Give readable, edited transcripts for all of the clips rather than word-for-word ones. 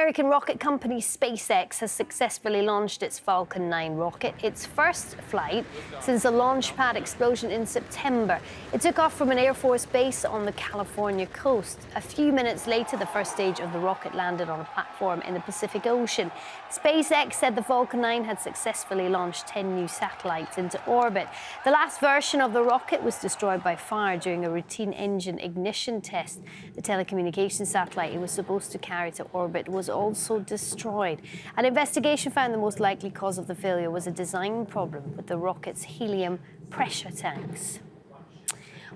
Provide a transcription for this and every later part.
American rocket company SpaceX has successfully launched its Falcon 9 rocket, its first flight since the launch pad explosion in September. It took off from an Air Force base on the California coast. A few minutes later, the first stage of the rocket landed on a platform in the Pacific Ocean. SpaceX said the Falcon 9 had successfully launched 10 new satellites into orbit. The last version of the rocket was destroyed by fire during a routine engine ignition test. The telecommunications satellite it was supposed to carry to orbit was also destroyed. An investigation found the most likely cause of the failure was a design problem with the rocket's helium pressure tanks.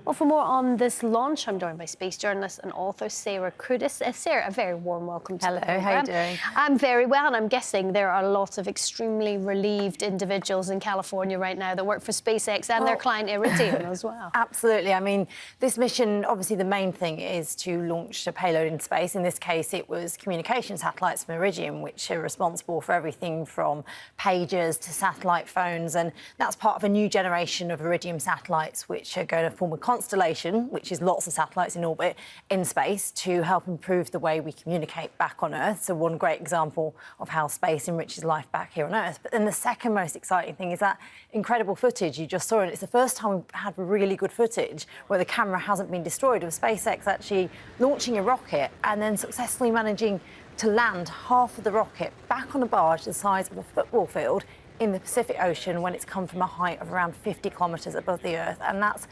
Well, for more on this launch, I'm joined by space journalist and author Sarah Cruddas. Sarah, a very warm welcome to the programme. Hello, how are you doing? I'm very well, and I'm guessing there are lots of extremely relieved individuals in California right now that work for SpaceX and their client Iridium as well. Absolutely. I mean, this mission, obviously the main thing is to launch a payload in space. In this case, it was communication satellites from Iridium, which are responsible for everything from pagers to satellite phones, and that's part of a new generation of Iridium satellites, which are going to form a constellation, which is lots of satellites in orbit in space, to help improve the way we communicate back on Earth. So one great example of how space enriches life back here on Earth. But then the second most exciting thing is that incredible footage you just saw, and it's the first time we've had really good footage where the camera hasn't been destroyed, of SpaceX actually launching a rocket and then successfully managing to land half of the rocket back on a barge the size of a football field in the Pacific Ocean when it's come from a height of around 50 kilometres above the Earth. And that's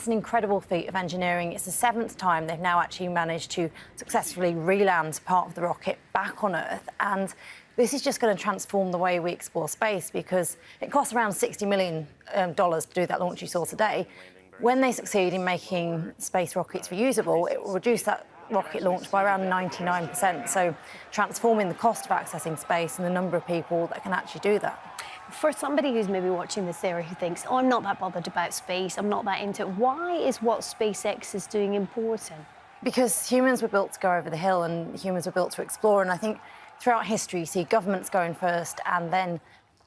an incredible feat of engineering. It's the 7th time they've now actually managed to successfully re-land part of the rocket back on Earth. And this is just going to transform the way we explore space, because it costs around $60 million to do that launch you saw today. When they succeed in making space rockets reusable, it will reduce that rocket launch by around 99%, so transforming the cost of accessing space and the number of people that can actually do that. For somebody who's maybe watching this, Sarah, who thinks, oh, I'm not that bothered about space, I'm not that into it, why is what SpaceX is doing important? Because humans were built to go over the hill and humans were built to explore, and I think throughout history you see governments going first and then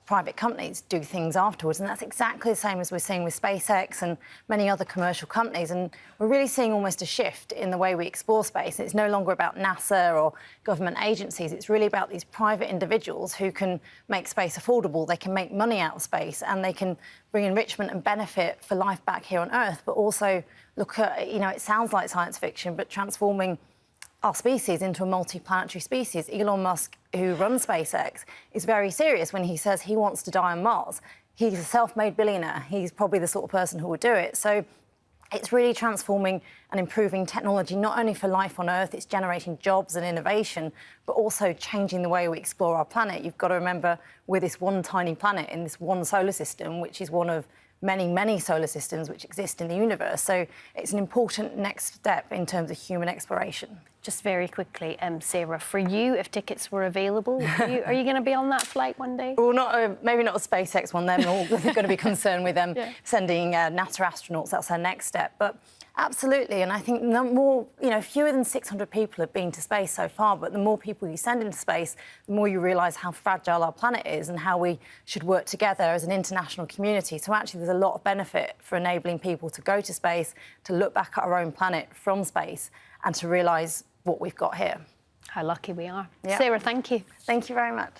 private companies do things afterwards, and that's exactly the same as we're seeing with SpaceX and many other commercial companies. And we're really seeing almost a shift in the way we explore space. It's no longer about NASA or government agencies. It's really about these private individuals who can make space affordable, they can make money out of space, and they can bring enrichment and benefit for life back here on Earth, but also look at, you know, it sounds like science fiction, but transforming our species into a multi-planetary species. Elon Musk, who runs SpaceX, is very serious when he says he wants to die on Mars. He's a self-made billionaire. He's probably the sort of person who would do it. So it's really transforming and improving technology, not only for life on Earth, it's generating jobs and innovation, but also changing the way we explore our planet. You've got to remember, we're this one tiny planet in this one solar system, which is one of many, many solar systems which exist in the universe. So it's an important next step in terms of human exploration. Just very quickly, Sarah, for you, if tickets were available, are you going to be on that flight one day? Well, not maybe not a SpaceX one. They're going to be concerned with sending NASA astronauts. That's our next step. But absolutely, and I think the more, fewer than 600 people have been to space so far, but the more people you send into space, the more you realise how fragile our planet is and how we should work together as an international community. So actually there's a lot of benefit for enabling people to go to space, to look back at our own planet from space and to realise what we've got here. How lucky we are. Yep. Sarah, thank you. Thank you very much.